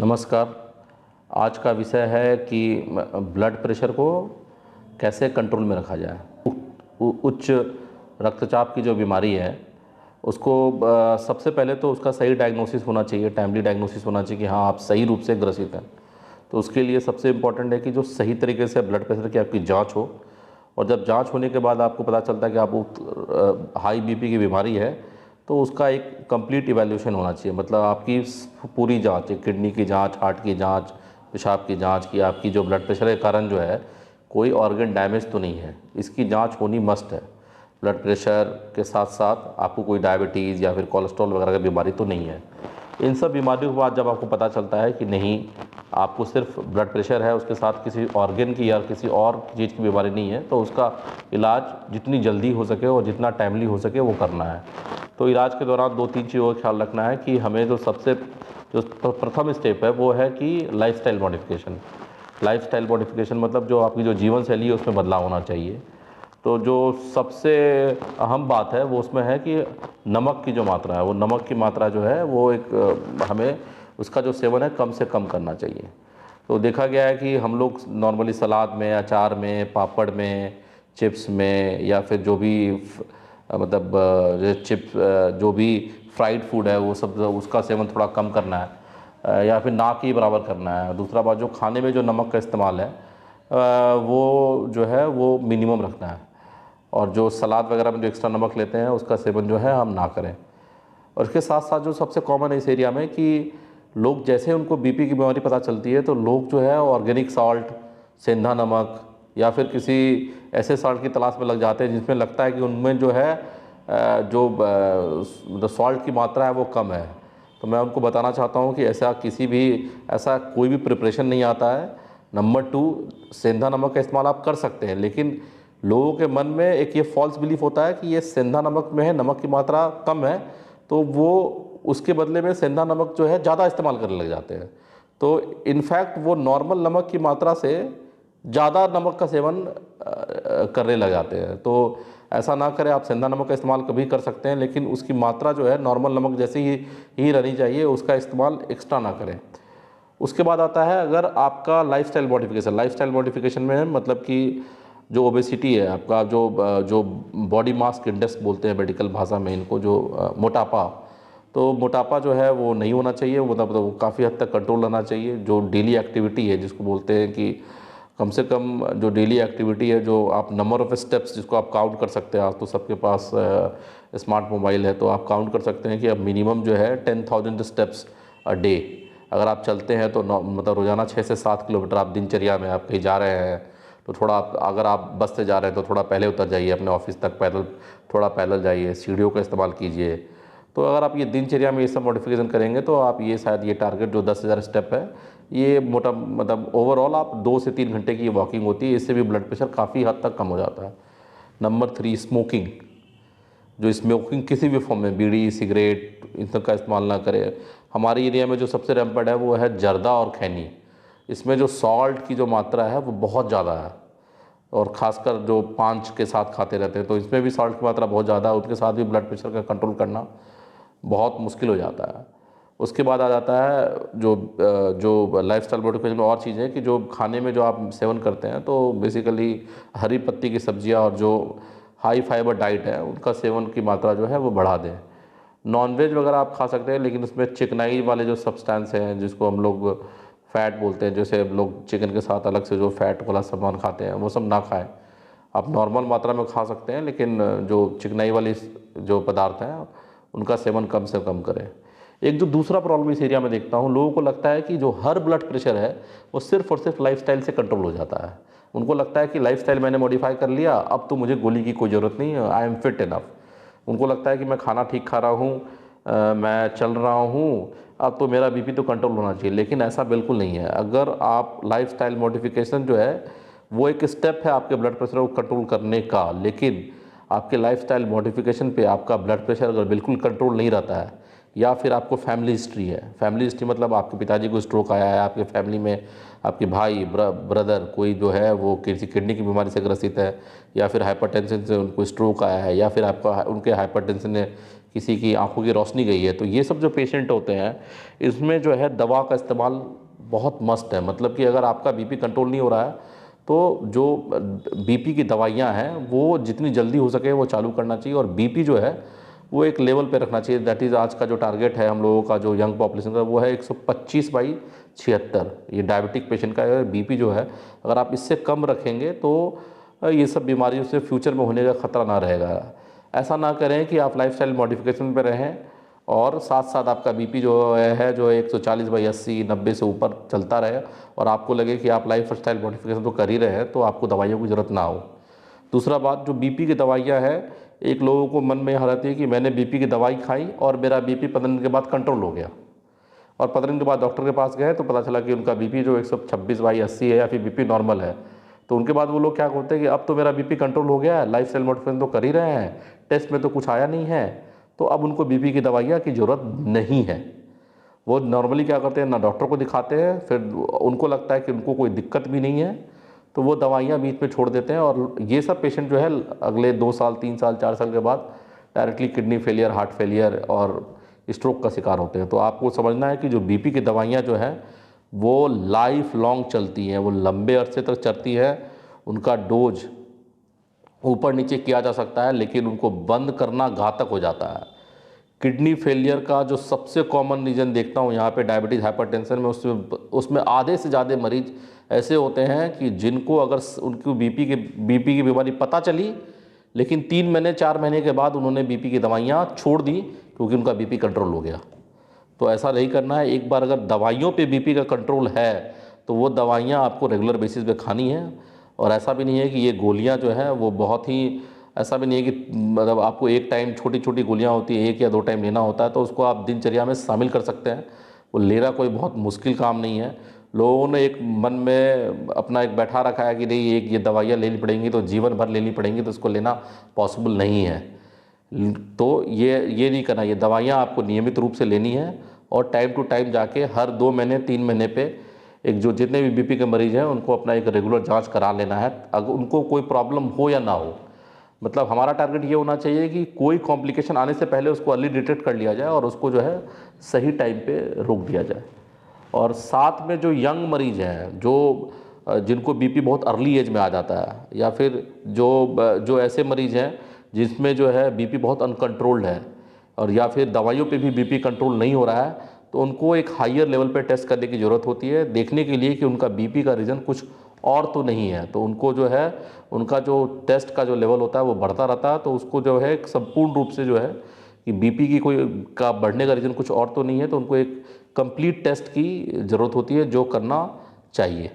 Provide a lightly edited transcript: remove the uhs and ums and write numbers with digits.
नमस्कार। आज का विषय है कि ब्लड प्रेशर को कैसे कंट्रोल में रखा जाए। उच्च रक्तचाप की जो बीमारी है उसको सबसे पहले तो उसका सही डायग्नोसिस होना चाहिए, टाइमली डायग्नोसिस होना चाहिए कि हाँ आप सही रूप से ग्रसित हैं। तो उसके लिए सबसे इम्पॉर्टेंट है कि जो सही तरीके से ब्लड प्रेशर की आपकी जांच हो, और जब जांच होने के बाद आपको पता चलता है कि आपको हाई बीपी की बीमारी है तो उसका एक कंप्लीट इवैल्यूएशन होना चाहिए। मतलब आपकी पूरी जांच, एक किडनी की जांच, हार्ट की जांच, पेशाब की जांच, की आपकी जो ब्लड प्रेशर के कारण जो है कोई ऑर्गन डैमेज तो नहीं है, इसकी जांच होनी मस्ट है। ब्लड प्रेशर के साथ साथ आपको कोई डायबिटीज़ या फिर कोलेस्ट्रॉल वगैरह की बीमारी तो नहीं है। इन सब बीमारियों के बाद जब आपको पता चलता है कि नहीं आपको सिर्फ ब्लड प्रेशर है, उसके साथ किसी ऑर्गन की या किसी और चीज़ की बीमारी नहीं है, तो उसका इलाज जितनी जल्दी हो सके और जितना टाइमली हो सके वो करना है। तो इलाज के दौरान 2-3 चीज़ों का ख्याल रखना है कि हमें जो प्रथम स्टेप है वो है कि लाइफस्टाइल मॉडिफिकेशन। लाइफस्टाइल मॉडिफिकेशन मतलब जो आपकी जो जीवन शैली है उसमें बदलाव होना चाहिए। तो जो सबसे अहम बात है वो उसमें है कि नमक की जो मात्रा है, वो नमक की मात्रा जो है वो हमें उसका जो सेवन है कम से कम करना चाहिए। तो देखा गया है कि हम लोग नॉर्मली सलाद में, अचार में, पापड़ में, चिप्स में, या फिर जो भी मतलब चिप्स जो भी फ्राइड फूड है वो सब उसका सेवन थोड़ा कम करना है, या फिर ना के बराबर करना है। दूसरा बात, जो खाने में जो नमक का इस्तेमाल है वो जो है वो मिनिमम रखना है, और जो सलाद वगैरह में जो एक्स्ट्रा नमक लेते हैं उसका सेवन जो है हम ना करें। और इसके साथ साथ जो सबसे कॉमन है इस एरिया में कि लोग जैसे उनको बीपी की बीमारी पता चलती है तो लोग जो है ऑर्गेनिक सॉल्ट, सेंधा नमक या फिर किसी ऐसे सॉल्ट की तलाश में लग जाते हैं जिसमें लगता है कि उनमें जो है जो मतलब सॉल्ट की मात्रा है वो कम है। तो मैं उनको बताना चाहता हूँ कि ऐसा कोई भी प्रिपरेशन नहीं आता है। नंबर 2, सेंधा नमक का इस्तेमाल आप कर सकते हैं, लेकिन लोगों के मन में एक ये फॉल्स बिलीफ होता है कि ये सेंधा नमक में है, नमक की मात्रा कम है, तो वो उसके बदले में सेंधा नमक जो है ज़्यादा इस्तेमाल करने लग जाते हैं। तो इनफैक्ट वो नॉर्मल नमक की मात्रा से ज़्यादा नमक का सेवन करने लग जाते हैं। तो ऐसा ना करें। आप सेंधा नमक का इस्तेमाल कभी कर सकते हैं, लेकिन उसकी मात्रा जो है नॉर्मल नमक जैसे ही रहनी चाहिए, उसका इस्तेमाल एक्स्ट्रा ना करें। उसके बाद आता है अगर आपका लाइफस्टाइल मॉडिफिकेशन में मतलब कि जो ओबेसिटी है आपका, जो बॉडी मास इंडेक्स बोलते हैं मेडिकल भाषा में इनको, जो मोटापा, तो मोटापा जो है वो नहीं होना चाहिए। मतलब वो काफ़ी हद तक कंट्रोल रहना चाहिए। जो डेली एक्टिविटी है जिसको बोलते हैं कि कम से कम जो डेली एक्टिविटी है, जो आप नंबर ऑफ़ स्टेप्स जिसको आप काउंट कर सकते हैं, आज तो सबके पास स्मार्ट मोबाइल है तो आप काउंट कर सकते हैं कि अब मिनिमम जो है 10,000 स्टेप्स अ डे अगर आप चलते हैं तो मतलब रोज़ाना 6 से 7 किलोमीटर आप दिनचर्या में आप कहीं जा रहे हैं तो थोड़ा अगर आप बस से जा रहे हैं तो थोड़ा पहले उतर जाइए, अपने ऑफिस तक थोड़ा पैदल जाइए, सीढ़ियों का इस्तेमाल कीजिए। तो अगर आप ये दिनचर्या में ये सब मॉडिफिकेशन करेंगे तो आप ये टारगेट जो 10,000 स्टेप है, ये मोटा मतलब ओवरऑल आप 2 से 3 घंटे की वॉकिंग होती है, इससे भी ब्लड प्रेशर काफ़ी हद तक कम हो जाता है। Number 3, smoking. जो स्मोकिंग किसी भी फॉर्म में, बीड़ी, सिगरेट, इन सब का इस्तेमाल ना करें। हमारे एरिया में जो सबसे रैम्पेंट है वो है जर्दा और खैनी। इसमें जो सॉल्ट की जो मात्रा है वो बहुत ज़्यादा है, और ख़ासकर जो पांच के साथ खाते रहते हैं तो इसमें भी सॉल्ट की मात्रा बहुत ज़्यादा है, उसके साथ भी ब्लड प्रेशर का कंट्रोल करना बहुत मुश्किल हो जाता है। उसके बाद आ जाता है जो लाइफस्टाइल मॉडिफिकेशन में और चीज़ें कि जो खाने में जो आप सेवन करते हैं, तो बेसिकली हरी पत्ती की सब्जियां और जो हाई फाइबर डाइट है उनका सेवन की मात्रा जो है वो बढ़ा दें। नॉनवेज वगैरह आप खा सकते हैं, लेकिन उसमें चिकनाई वाले जो सब्सटेंस हैं जिसको हम लोग फ़ैट बोलते हैं, जैसे लोग चिकन के साथ अलग से जो फ़ैट वाला सामान खाते हैं वो सब ना खाएं। आप नॉर्मल मात्रा में खा सकते हैं, लेकिन जो चिकनाई वाली जो पदार्थ हैं उनका सेवन कम से कम करें। एक जो दूसरा प्रॉब्लम इस एरिया में देखता हूँ, लोगों को लगता है कि जो हर ब्लड प्रेशर है वो सिर्फ और सिर्फ लाइफस्टाइल से कंट्रोल हो जाता है। उनको लगता है कि लाइफस्टाइल मैंने मॉडिफाई कर लिया, अब तो मुझे गोली की कोई ज़रूरत नहीं है, आई एम फिट इनफ। उनको लगता है कि मैं खाना ठीक खा रहा हूँ, मैं चल रहा हूँ, अब तो मेरा बीपी तो कंट्रोल होना चाहिए। लेकिन ऐसा बिल्कुल नहीं है। अगर आप लाइफस्टाइल मॉडिफिकेशन जो है वो एक स्टेप है आपके ब्लड प्रेशर को कंट्रोल करने का, लेकिन आपके लाइफस्टाइल मॉडिफिकेशन पे आपका ब्लड प्रेशर अगर बिल्कुल कंट्रोल नहीं रहता है, या फिर आपको फैमिली हिस्ट्री है, फैमिली हिस्ट्री मतलब आपके पिताजी को स्ट्रोक आया है, आपके फैमिली में आपके भाई ब्रदर कोई जो है वो किसी किडनी की बीमारी से ग्रसित है, या फिर हाइपरटेंशन से उनको स्ट्रोक आया है, या फिर आपका उनके हाइपरटेंशन ने किसी की आंखों की रोशनी गई है, तो ये सब जो पेशेंट होते हैं इसमें जो है दवा का इस्तेमाल बहुत मस्ट है। मतलब कि अगर आपका बीपी कंट्रोल नहीं हो रहा है तो जो बीपी की दवाइयाँ हैं वो जितनी जल्दी हो सके वो चालू करना चाहिए, और बीपी जो है वो एक लेवल पे रखना चाहिए। दैट इज़ आज का जो टारगेट है हम लोगों का जो यंग पॉपुलेशन का, वो है 125/76। ये डायबिटिक पेशेंट का बीपी जो है, अगर आप इससे कम रखेंगे तो ये सब बीमारियों से फ्यूचर में होने का ख़तरा ना रहेगा। ऐसा ना करें कि आप लाइफस्टाइल मॉडिफिकेशन पे रहें और साथ साथ आपका बीपी जो है जो 140/80 90 से ऊपर चलता रहे, और आपको लगे कि आप लाइफ स्टाइल मॉडिफिकेशन तो कर ही रहे हैं तो आपको दवाइयों की ज़रूरत ना हो। दूसरा बात, जो बीपी की दवाइयाँ है, एक लोगों को मन में यह रहती है कि मैंने बीपी की दवाई खाई और मेरा बीपी 15 दिन के बाद कंट्रोल हो गया, और 15 दिन के बाद डॉक्टर के पास गए तो पता चला कि उनका बीपी जो 126/80 है या फिर बीपी नॉर्मल है। तो उनके बाद वो लोग क्या बोलते हैं कि अब तो मेरा बीपी कंट्रोल हो गया है, लाइफस्टाइल मॉडिफिकेशन तो कर ही रहे हैं, टेस्ट में तो कुछ आया नहीं है, तो अब उनको बीपी की दवाइयाँ की ज़रूरत नहीं है। वो नॉर्मली क्या करते हैं, ना डॉक्टर को दिखाते हैं, फिर उनको लगता है कि उनको कोई दिक्कत भी नहीं है तो वो दवाइयाँ बीच में छोड़ देते हैं, और ये सब पेशेंट जो है अगले 2 साल 3 साल 4 साल के बाद directly kidney failure, heart failure और स्ट्रोक का शिकार होते हैं। तो आपको समझना है कि जो बीपी की दवाइयाँ जो हैं वो लाइफ लॉन्ग चलती हैं, वो लंबे अरसे तक चलती हैं। उनका डोज ऊपर नीचे किया जा सकता है लेकिन उनको बंद करना घातक हो जाता है। किडनी फेलियर का जो सबसे कॉमन रीज़न देखता हूँ यहाँ पे डायबिटीज़ हाइपरटेंशन में, उसमें आधे से ज़्यादा मरीज ऐसे होते हैं कि जिनको अगर उनकी बीपी की बीमारी पता चली लेकिन 3 महीने 4 महीने के बाद उन्होंने बीपी की दवाइयाँ छोड़ दी क्योंकि उनका बीपी कंट्रोल हो गया। तो ऐसा नहीं करना है। एक बार अगर दवाइयों पे बीपी का कंट्रोल है तो वो दवाइयाँ आपको रेगुलर बेसिस पे खानी है, और ऐसा भी नहीं है कि ये गोलियाँ जो हैं वो बहुत ही, ऐसा भी नहीं है कि मतलब आपको एक टाइम छोटी छोटी गोलियाँ होती है, 1 या 2 टाइम लेना होता है, तो उसको आप दिनचर्या में शामिल कर सकते हैं। वो लेना कोई बहुत मुश्किल काम नहीं है। लोगों ने एक मन में अपना एक बैठा रखा है कि नहीं एक ये दवाइयाँ लेनी पड़ेंगी तो जीवन भर लेनी पड़ेंगी, तो इसको लेना पॉसिबल नहीं है। तो ये नहीं करना। ये दवाइयाँ आपको नियमित रूप से लेनी है और टाइम टू टाइम जाके हर 2 महीने 3 महीने पे एक जो जितने भी बीपी के मरीज़ हैं उनको अपना एक रेगुलर जांच करा लेना है, अगर उनको कोई प्रॉब्लम हो या ना हो। मतलब हमारा टारगेट ये होना चाहिए कि कोई कॉम्प्लिकेशन आने से पहले उसको अर्ली डिटेक्ट कर लिया जाए और उसको जो है सही टाइम पे रोक दिया जाए। और साथ में जो यंग मरीज़ हैं, जो जिनको बीपी बहुत अर्ली एज में आ जाता है, या फिर जो ऐसे मरीज़ हैं जिसमें जो है बीपी बहुत अनकंट्रोल्ड है और या फिर दवाइयों पे भी बीपी कंट्रोल नहीं हो रहा है, तो उनको एक हायर लेवल पे टेस्ट करने की ज़रूरत होती है, देखने के लिए कि उनका बीपी का रीज़न कुछ और तो नहीं है। तो उनको जो है उनका जो टेस्ट का जो लेवल होता है वो बढ़ता रहता है, तो उसको जो है संपूर्ण रूप से जो है कि बीपी की कोई का बढ़ने का रीज़न कुछ और तो नहीं है, तो उनको एक कंप्लीट टेस्ट की ज़रूरत होती है जो करना चाहिए।